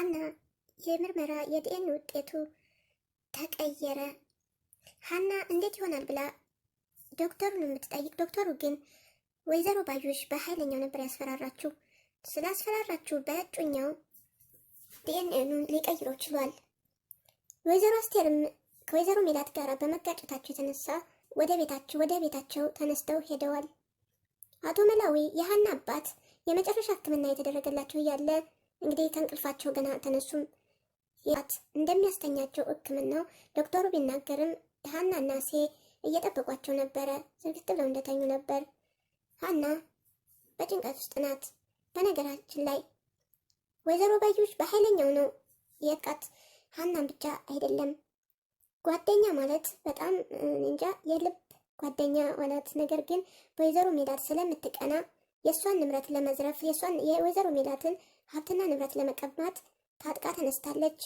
ሀና የምርመራ የዲኤንኤ ውጤቱ ተቀየረ። ሀና እንዴት ይሆናል ብላ ዶክተሩን የምትጠይቅ፣ ዶክተሩ ግን ወይዘሮ ባዩሽ በኃይለኛው ነበር ያስፈራራችው። ስላስፈራራችው በእጩኛው ዲኤንኤኑን ሊቀይረው ችሏል። ወይዘሮ አስቴርም ከወይዘሮ ሜላት ጋር በመጋጨታቸው የተነሳ ወደ ቤታቸው ተነስተው ሄደዋል። አቶ መላዊ የሀና አባት የመጨረሻ ሕክምና የተደረገላቸው እያለ እንግዲህ ከእንቅልፋቸው ገና ተነሱም። እንደሚያስተኛቸው ሕክምናው ዶክተሩ ቢናገርም ሀናና ሴ እየጠበቋቸው ነበረ። ዝርግት ብለው እንደተኙ ነበር። ሀና በጭንቀት ውስጥ ናት። በነገራችን ላይ ወይዘሮ ባዩሽ በኃይለኛው ነው የቃት። ሀናን ብቻ አይደለም ጓደኛ ማለት በጣም እንጃ የልብ ጓደኛ ማለት። ነገር ግን በወይዘሮ ሜላት ስለምትቀና የእሷን ንብረት ለመዝረፍ የወይዘሮ ሜላትን ሀብትና ንብረት ለመቀማት ታጥቃ ተነስታለች።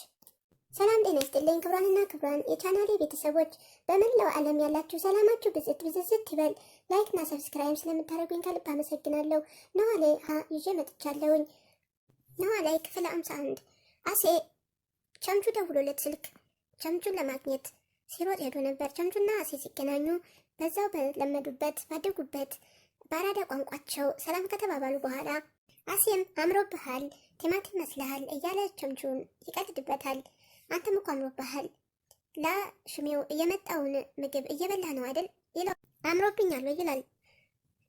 ሰላም ጤና ይስጥልኝ ክብራንና ክብራን የቻናሌ ቤተሰቦች በመላው ዓለም ያላችሁ ሰላማችሁ ብዝት ይበል። ላይክና ሰብስክራይብ ስለምታደርጉኝ ከልብ አመሰግናለሁ። ኖላዊ ይዤ መጥቻለሁኝ። ኖላዊ ክፍል 51 አሴ ቸምቹ ደውሎለት ስልክ ቸምቹን ለማግኘት ሲሮጥ ሄዶ ነበር። ቸምቹና አሴ ሲገናኙ በዛው በለመዱበት ባደጉበት በአራዳ ቋንቋቸው ሰላም ከተባባሉ በኋላ አሴም አምሮብሃል፣ ቲማቲም መስልሃል እያለ ቸምቹን ይቀልድበታል። አንተም እኮ አምሮብሃል፣ ለሽሜው እየመጣውን ምግብ እየበላ ነው አይደል ይለው። አምሮብኛል ወይ ይላል።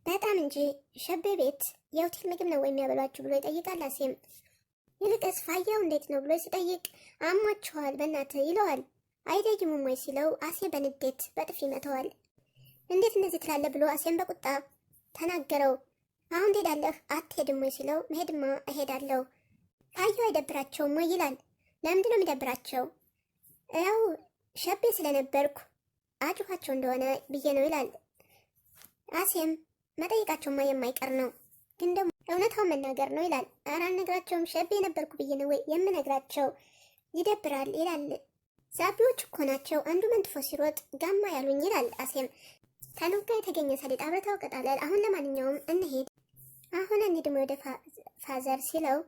በጣም እንጂ ሸቤ ቤት የሆቴል ምግብ ነው ወይ የሚያበሏችሁ ብሎ ይጠይቃል። አሴም ይልቅስ ፋያው እንዴት ነው ብሎ ሲጠይቅ አሟችኋል በእናትህ ይለዋል። አይደግሙም ወይ ሲለው አሴ በንዴት በጥፊ ይመተዋል። እንዴት እንደዚህ ትላለ ብሎ አሴም በቁጣ ተናገረው። አሁን ትሄዳለህ አትሄድም ወይ ሲለው መሄድማ እሄዳለሁ። ፋያው አይደብራቸውም ወይ ይላል። ለምንድን ነው የሚደብራቸው? ያው ሸቤ ስለነበርኩ አጭኋቸው እንደሆነ ብዬ ነው ይላል። አሴም መጠየቃቸውማ የማይቀር ነው፣ ግን ደግሞ እውነታውን መናገር ነው ይላል። ኧረ አልነግራቸውም፣ ሸቤ የነበርኩ ብዬ ነው ወይ የምነግራቸው፣ ይደብራል ይላል። ዛቢዎች እኮ ናቸው፣ አንዱ መንትፎ ሲሮጥ ጋማ ያሉኝ ይላል። አሴም ከኑጋ የተገኘ ሰሊጥ አብረታው ቅጣለል። አሁን ለማንኛውም እንሄድ፣ አሁን እንሂድም ወደ ፋዘር ሲለው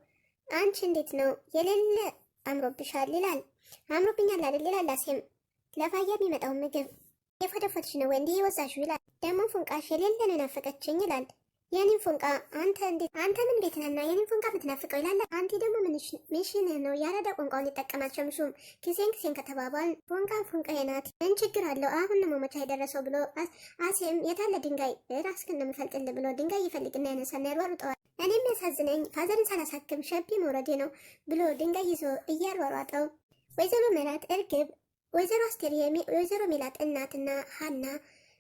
አንቺ እንዴት ነው የሌለ አምሮብሻል ይላል። አምሮብኛል አይደል ይላል። አሴም ለፋያ የሚመጣውን ምግብ የፎተፎትሽ ነው ወይ እንዲህ የወዛሹ ይላል። ደግሞ ፉንቃሽ የሌለ ነው ናፈቀችኝ ይላል። የኔን ፉንቃ አንተ ምን ቤት ነህና የኔን ፉንቃ ምትናፍቀው ይላል። አንቲ ደግሞ ምንሽን ነው ያረዳ ቋንቋውን ይጠቀማቸው። ምሹም ኪሴን ከተባባል ፉንቃ ናት፣ ምን ችግር አለው? አሁን ነው መሞቻ የደረሰው ብሎ አሴም የታለ ድንጋይ ራስክን ነው የምፈልጥል ብሎ ድንጋይ ይፈልግና ያነሳና ያሯሩጠዋል። እኔ የሚያሳዝነኝ ፋዘርን ሳላሳክም ሸቤ መውረዴ ነው ብሎ ድንጋይ ይዞ እያሯሯጠው ወይዘሮ ሜላት እርግብ፣ ወይዘሮ አስቴር ወይዘሮ ሜላት እናትና ሀና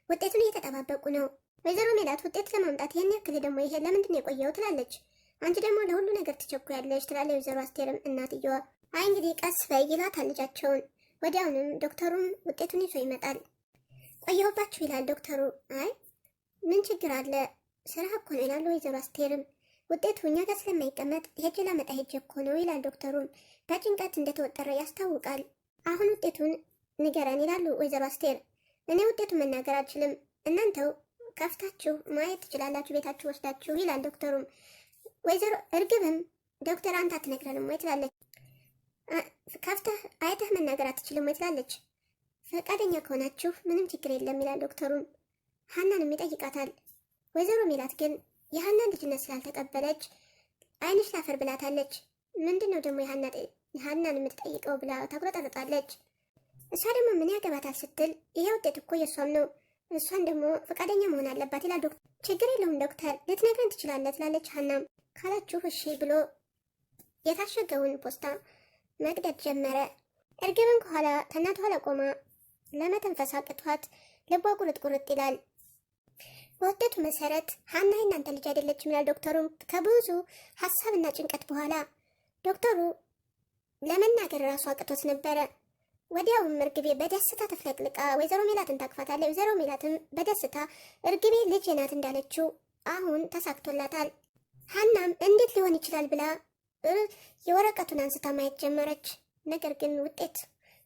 ውጤቱን እየተጠባበቁ ነው። ወይዘሮ ሜላት ውጤት ለማምጣት ይህን ያክል ደግሞ ይሄ ለምንድን ነው የቆየው ትላለች። አንቺ ደግሞ ለሁሉ ነገር ትቸኩያለሽ ትላለች ወይዘሮ አስቴርም እናትየዋ። አይ እንግዲህ ቀስ በይ ይላታል ልጃቸውን። ወዲያውንም ዶክተሩም ውጤቱን ይዞ ይመጣል። ቆየሁባችሁ ይላል ዶክተሩ። አይ ምን ችግር አለ ስራ እኮ ነው ይላል ወይዘሮ አስቴርም። ውጤቱ እኛ ጋር ስለማይቀመጥ ሄጄ ላመጣ ሄጄ እኮ ነው ይላል ዶክተሩም። በጭንቀት እንደተወጠረ ያስታውቃል። አሁን ውጤቱን ንገረን ይላሉ ወይዘሮ አስቴር። እኔ ውጤቱን መናገር አልችልም፣ እናንተው ከፍታችሁ ማየት ትችላላችሁ ቤታችሁ ወስዳችሁ ይላል ዶክተሩም። ወይዘሮ እርግብም ዶክተር አንተ አትነግረንም ወይ ትላለች። ከፍተህ አይተህ መናገር አትችልም ወይ ትላለች። ፈቃደኛ ከሆናችሁ ምንም ችግር የለም ይላል ዶክተሩም። ሀናንም ይጠይቃታል። ወይዘሮ ሜላት ግን የሀናን ልጅነት ስላልተቀበለች አይንሽ ላፈር ብላታለች። ምንድን ነው ደግሞ የሀናን የምትጠይቀው ብላ ታጉረጠርጣለች። እሷ ደግሞ ምን ያገባታል ስትል ይሄ ውጤት እኮ የእሷም ነው፣ እሷን ደግሞ ፈቃደኛ መሆን አለባት ይላል ዶክተር። ችግር የለውም ዶክተር ልትነግረን ትችላለህ ትላለች ሀናም። ካላችሁ እሺ ብሎ የታሸገውን ፖስታ መቅደድ ጀመረ። እርግብን ከኋላ ከእናቷ ኋላ ቆማ ለመተንፈስ አቅቷት ልቧ ቁርጥ ይላል። በውጤቱ መሰረት ሀና የእናንተ ልጅ አይደለችም ይላል ዶክተሩም። ከብዙ ሀሳብና ጭንቀት በኋላ ዶክተሩ ለመናገር ራሱ አቅቶት ነበረ። ወዲያውም እርግቤ በደስታ ተፍለቅልቃ ወይዘሮ ሜላትን ታቅፋታለች። ወይዘሮ ሜላትም በደስታ እርግቤ ልጅ ናት እንዳለችው አሁን ተሳክቶላታል። ሀናም እንዴት ሊሆን ይችላል ብላ የወረቀቱን አንስታ ማየት ጀመረች። ነገር ግን ውጤት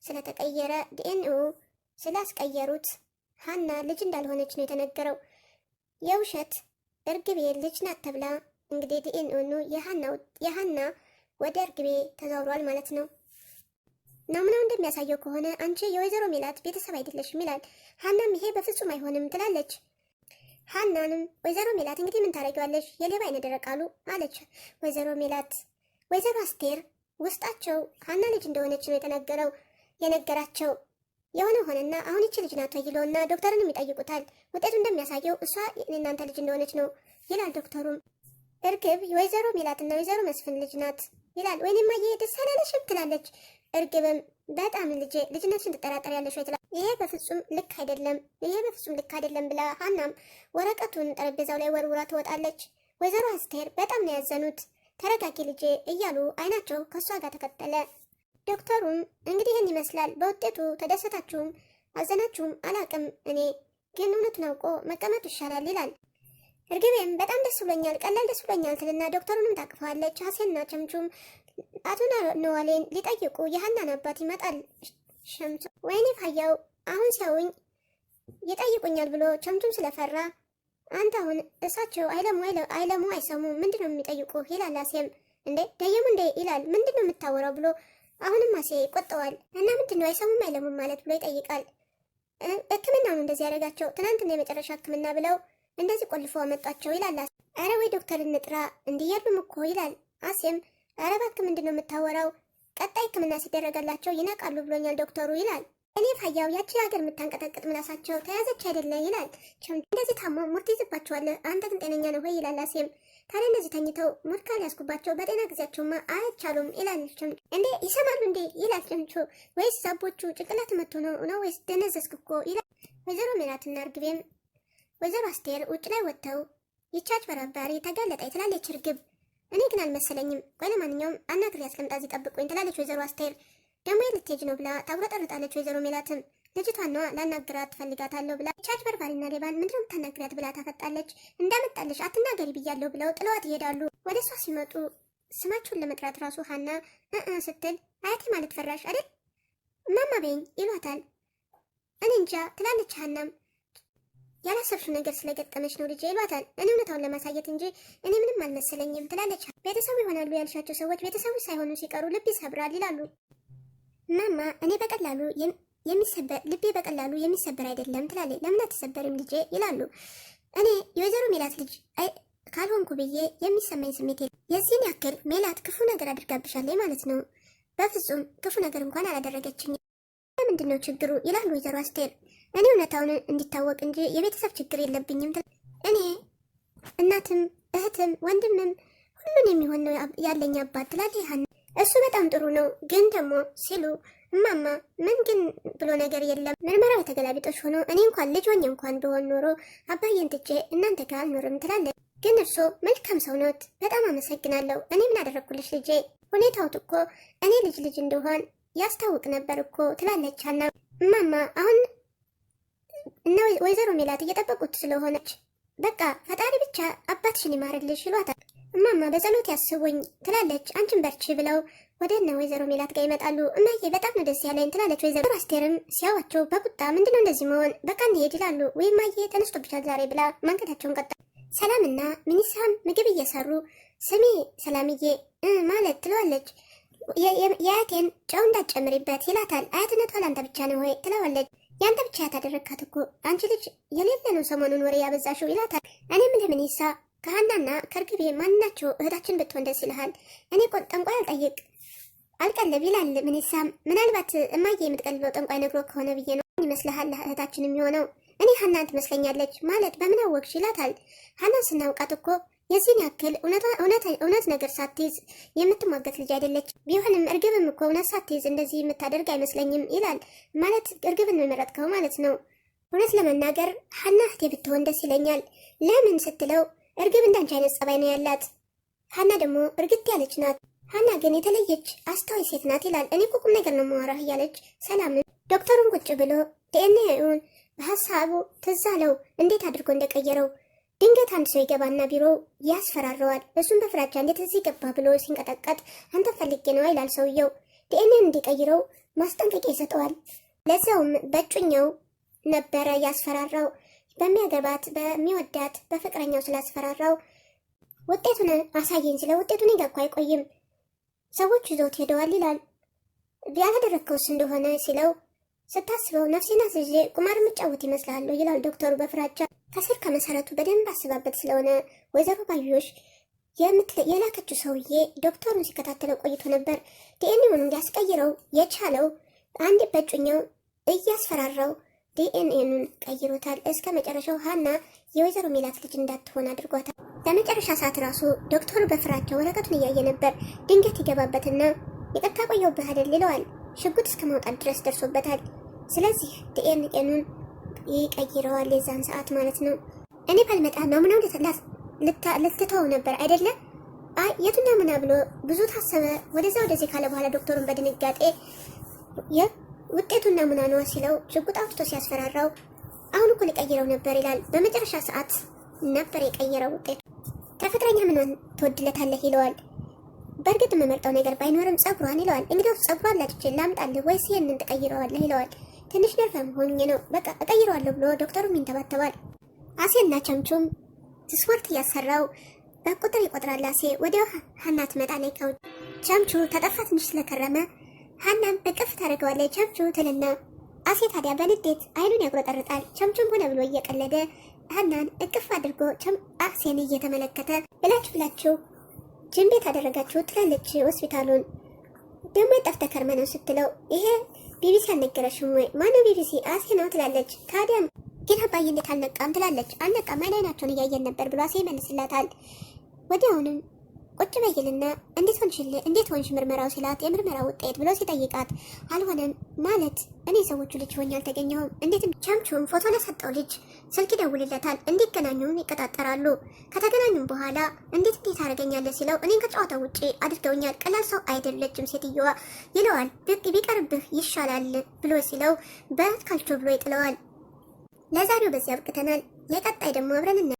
ስለተቀየረ ዲኤንኤው ስላስቀየሩት ሀና ልጅ እንዳልሆነች ነው የተነገረው። የውሸት እርግቤ ልጅ ናት ተብላ እንግዲህ ዲኤንኤው የሀና ወደ እርግቤ ተዛውሯል ማለት ነው። ናሙናው እንደሚያሳየው ከሆነ አንቺ የወይዘሮ ሜላት ቤተሰብ አይደለሽም ይላል። ሀናም ይሄ በፍጹም አይሆንም ትላለች። ሀናንም ወይዘሮ ሜላት እንግዲህ ምን ታደርጊዋለሽ? የሌባ አይነ ደረቅ አሉ አለች። ወይዘሮ ሜላት ወይዘሮ አስቴር ውስጣቸው ሀና ልጅ እንደሆነች ነው የነገራቸው። የሆነ ሆነና አሁን ይቺ ልጅ ናት ይለውና ዶክተርንም ይጠይቁታል። ውጤቱ እንደሚያሳየው እሷ የእናንተ ልጅ እንደሆነች ነው ይላል ዶክተሩም። እርግብ የወይዘሮ ሜላትና ወይዘሮ መስፍን ልጅ ናት ይላል። ወይኔማ ደስ አላለሽም ትላለች። እርግብም በጣም ልጅነትሽን ትጠራጠሪያለሽ ወይ ትላለች። ይሄ በፍጹም ልክ አይደለም ብላ ሀናም ወረቀቱን ጠረጴዛው ላይ ወርውራ ትወጣለች። ወይዘሮ አስቴር በጣም ነው ያዘኑት። ተረጋጊ ልጄ እያሉ አይናቸው ከእሷ ጋር ተከተለ። ዶክተሩም እንግዲህ ይህን ይመስላል። በውጤቱ ተደሰታችሁም አዘናችሁም አላቅም፣ እኔ ግን እውነቱን አውቆ መቀመጡ ይሻላል ይላል። እርግቤም በጣም ደስ ብሎኛል፣ ቀላል ደስ ብሎኛል ትልና ዶክተሩንም ታቅፈዋለች። ሀሴንና ቸምቹም አቶ ነዋሌን ሊጠይቁ የሀናን አባት ይመጣል። ሸምቹ ወይኔ ፋያው አሁን ሲያውኝ ይጠይቁኛል ብሎ ቸምቹም ስለፈራ አንተ አሁን እሳቸው አይለሙ አይሰሙ ምንድን ነው የሚጠይቁ ይላል። አሴም እንዴ ደየሙ እንዴ ይላል። ምንድን ነው የምታወራው ብሎ አሁንም አሴ ይቆጠዋል። እና ምንድን ነው አይሰሙም አይለሙም ማለት ብሎ ይጠይቃል። ሕክምና ነው እንደዚህ ያደረጋቸው ትናንትና የመጨረሻ ሕክምና ብለው እንደዚህ ቆልፈው አመጧቸው ይላል። አረ ወይ ዶክተር እንጥራ እንዲያሉም እኮ ይላል። አሴም አረ እባክህ ምንድን ነው የምታወራው? ቀጣይ ሕክምና ሲደረጋላቸው ይነቃሉ ብሎኛል ዶክተሩ ይላል። እኔ ፋያው ያቺ ሀገር የምታንቀጠቅጥ ምላሳቸው ተያዘች አይደለ ይላል። እንደዚህ ታሞ ሙርት ይዝባቸዋል። አንተ ግን ጤነኛ ነው ወይ ይላል። አሴም ታዲያ እንደዚህ ተኝተው ሙርት ካልያዝኩባቸው በጤና ጊዜያቸውማ አይቻሉም ይላል። ቸምቹ እንዴ ይሰማሉ እንዴ ይላል። ቸምቹ ወይስ ዛቦቹ ጭንቅላት መጥቶ ነው ወይስ ደነዘዝክ እኮ ይላል። ወይዘሮ ሜላትና እርግቤም ወይዘሮ አስቴር ውጭ ላይ ወጥተው ይቻች በራባሪ ተጋለጠ ትላለች እርግብ። እኔ ግን አልመሰለኝም። ቆይ ለማንኛውም አናግሬ አስቀምጣ እዚህ ጠብቁኝ ትላለች ወይዘሮ አስቴር። ደግሞ ልትሄጂ ነው ብላ ታጉረጠርጣለች ወይዘሮ ሜላትም። ልጅቷን ነዋ ላናግራት ትፈልጋታለሁ ብላ ቻች በርባሪና ሌባን ምንድነው የምታናግሪያት ብላ ታፈጣለች። እንዳመጣለች አትናገሪ ብያለሁ ብለው ጥለዋት ይሄዳሉ። ወደ እሷ ሲመጡ ስማችሁን ለመጥራት ራሱ ሀና ስትል አያቴ ማለት ፈራሽ አይደል እማማ በይኝ ይሏታል። እኔ እንጃ ትላለች ሀናም። ያላሰብሽው ነገር ስለገጠመች ነው ልጄ ይሏታል። እኔ እውነታውን ለማሳየት እንጂ እኔ ምንም አልመሰለኝም ትላለች። ቤተሰቡ ይሆናሉ ያልሻቸው ሰዎች ቤተሰቡ ሳይሆኑ ሲቀሩ ልብ ይሰብራል ይላሉ። ማማ እኔ በቀላሉ ልቤ በቀላሉ የሚሰበር አይደለም ትላለች። ለምን አትሰበርም ልጄ ይላሉ። እኔ የወይዘሮ ሜላት ልጅ ካልሆንኩ ብዬ የሚሰማኝ ስሜት የዚህን ያክል ሜላት ክፉ ነገር አድርጋብሻለች ማለት ነው። በፍጹም ክፉ ነገር እንኳን አላደረገችኝ። ምንድን ነው ችግሩ ይላሉ ወይዘሮ አስቴር። እኔ እውነታውን እንዲታወቅ እንጂ የቤተሰብ ችግር የለብኝም። እኔ እናትም እህትም ወንድምም ሁሉን የሚሆን ነው ያለኝ አባት ትላለች ሀና። እሱ በጣም ጥሩ ነው ግን ደግሞ ሲሉ እማማ ምን ግን ብሎ ነገር የለም ምርመራው የተገላቢጦች ሆኖ እኔ እንኳን ልጅ ሆኜ እንኳን ብሆን ኖሮ አባዬን ትቼ እናንተ ጋር አልኖርም ትላለች። ግን እርሶ መልካም ሰው ኖት፣ በጣም አመሰግናለሁ። እኔ ምን አደረግኩልሽ ልጄ? ሁኔታውት እኮ እኔ ልጅ እንደሆን ያስታውቅ ነበር እኮ ትላለች ሀና። እማማ አሁን እነ ወይዘሮ ሜላት እየጠበቁት ስለሆነች በቃ ፈጣሪ ብቻ አባትሽን ይማርልሽ ይሏታል። እማማ በጸሎት ያስቡኝ ትላለች። አንቺን በርቺ ብለው ወደ እነ ወይዘሮ ሜላት ጋር ይመጣሉ። እማዬ በጣም ነው ደስ ያለኝ ትላለች ወይዘሮ አስቴርም። ሲያዋቸው በቁጣ ምንድነው እንደዚህ መሆን፣ በቃ እንሄድ ይላሉ። ወይ እማዬ ተነስቶብሻል ዛሬ ብላ መንገዳቸውን ቀጣ። ሰላምና ሚኒሳም ምግብ እየሰሩ ስሜ ሰላምዬ ማለት ትለዋለች። የአያቴን ጨው እንዳትጨምሪበት ይላታል። አያትነቷ ለአንተ ብቻ ነው ወይ ትለዋለች። ያንተ ብቻ ያታደረግካት እኮ አንቺ ልጅ የሌለ ነው ሰሞኑን ወሬ ያበዛሽው ይላታል። እኔ ምን ሚኒሳ ከሀናና ከእርግቤ ማናቸው እህታችን ብትሆን ደስ ይልሃል? እኔ ጠንቋይ አልቀልብ ይላል ሚኒሳም። ምናልባት እማዬ የምትቀልበው ጠንቋይ ነግሮ ከሆነ ብዬ ነው ይመስልሃል እህታችን የሚሆነው? እኔ ሀናን ትመስለኛለች ማለት በምን አወቅሽ ይላታል። ሀናን ስናውቃት እኮ የዚህን ያክል እውነት ነገር ሳትይዝ የምትሟገት ልጅ አይደለች። ቢሆንም እርግብም እኮ እውነት ሳትይዝ እንደዚህ የምታደርግ አይመስለኝም ይላል። ማለት እርግብን የመረጥከው ማለት ነው። እውነት ለመናገር ሀና እህቴ ብትሆን ደስ ይለኛል። ለምን ስትለው እርግብ እንዳንቺ አይነት ጸባይ ነው ያላት፣ ሀና ደግሞ እርግጥ ያለች ናት። ሀና ግን የተለየች አስተዋይ ሴት ናት ይላል። እኔ እኮ ቁም ነገር ነው የማወራህ እያለች ሰላምን። ዶክተሩን ቁጭ ብሎ ዲኤንኤውን በሀሳቡ ትዝ አለው እንዴት አድርጎ እንደቀየረው። ድንገት አንድ ሰው ይገባና ቢሮ ያስፈራረዋል። እሱም በፍራቻ እንዴት እዚህ ገባ ብሎ ሲንቀጠቀጥ አንተ ፈልጌ ነው ይላል ሰውየው። ዲኤንኤን እንዲቀይረው ማስጠንቀቂያ ይሰጠዋል። ለዛውም በእጩኛው ነበረ ያስፈራራው። በሚያገባት በሚወዳት በፍቅረኛው ስላስፈራራው ውጤቱን አሳየኝ ስለ ውጤቱን ይገባ አይቆይም። ሰዎች ይዘውት ሄደዋል ይላል። ያላደረግከውስ እንደሆነ ሲለው ስታስበው ነፍሴን አስይዤ ቁማር የምጫወት ይመስላል ይላል ዶክተሩ በፍራቻ። ከስር ከመሰረቱ በደንብ አስባበት ስለሆነ ወይዘሮ ባዩሽ የላከችው ሰውዬ ዶክተሩን ሲከታተለው ቆይቶ ነበር። ዲኤንኤውን እንዲያስቀይረው የቻለው አንድ በእጩኛው እያስፈራራው ዲኤንኤኑን ቀይሮታል። እስከ መጨረሻው ሀና የወይዘሮ ሜላት ልጅ እንዳትሆን አድርጓታል። በመጨረሻ ሰዓት ራሱ ዶክተሩ በፍራቻ ወረቀቱን እያየ ነበር። ድንገት ይገባበትና ይቅርታ ቆየሁብህ አይደል ይለዋል። ሽጉጥ እስከ ማውጣት ድረስ ደርሶበታል። ስለዚህ ዲኤንኤኑን ይቀይረዋል የዛን ሰዓት ማለት ነው። እኔ ባልመጣ ናሙናው ልትተው ነበር አይደለ? አይ የቱን ናሙና ብሎ ብዙ ታሰበ። ወደዚህ ካለ በኋላ ዶክተሩን በድንጋጤ ውጤቱን ናሙና ነው ሲለው ሽጉጥ አውጥቶ ሲያስፈራራው አሁን እኮ ሊቀይረው ነበር ይላል። በመጨረሻ ሰዓት ነበር የቀየረው ውጤቱ። ከፍቅረኛ ምንን ትወድለታለህ ይለዋል። በእርግጥ የምመርጠው ነገር ባይኖርም ጸጉሯን ይለዋል። እንግዲያውስ ጸጉሯን ላጭቼ ላምጣልህ ወይስ ይህንን ትቀይረዋለህ ይለዋል። ትንሽ ነርፈም ሆኜ ነው በቃ እቀይረዋለሁ ብሎ ዶክተሩም ይንተባተባል። አሴና ቸምቹም ስፖርት እያሰራው በቁጥር ይቆጥራል። አሴ ወዲያው ሀና ትመጣለች ከውጭ። ቸምቹ ተጠፋ ትንሽ ስለከረመ ሀናም በቅፍ ታደርገዋለች። ቸምቹ ትልና አሴ ታዲያ በንዴት አይኑን ያጉረጠርጣል። ቸምቹም ሆነ ብሎ እየቀለደ ሀናን እቅፍ አድርጎ አሴን እየተመለከተ ብላችሁ ጅም ቤት አደረጋችሁ ትላለች። ሆስፒታሉን ደግሞ የጠፍተህ ከርመ ነው ስትለው ይሄ ቢቢሲ አልነገረሽም ወይ? ማነው ቢቢሲ? አሴ ነው ትላለች። ታዲያም ግን አባዬ እንዴት አልነቃም ትላለች። አልነቃም አይናቸውን እያየን ነበር ብሎ አሴ ይመልስላታል። ወዲያውንም ቁጭ በይልና እንዴት ሆንሽ ምርመራው ሲላት የምርመራ ውጤት ብሎ ሲጠይቃት አልሆነም ማለት እኔ ሰዎቹ ልጅ ሆኜ አልተገኘሁም። እንዴትም ቸምቹም ፎቶ ለሰጠው ልጅ ስልክ ይደውልለታል። እንዲገናኙም ይቀጣጠራሉ። ከተገናኙም በኋላ እንዴት አደረገኛለህ ሲለው እኔን ከጨዋታ ውጪ አድርገውኛል፣ ቀላል ሰው አይደለችም ሴትዮዋ ይለዋል። ቢቀርብህ ይሻላል ብሎ ሲለው በካልቾ ብሎ ይጥለዋል። ለዛሬው በዚህ አብቅተናል። የቀጣይ ደግሞ አብረን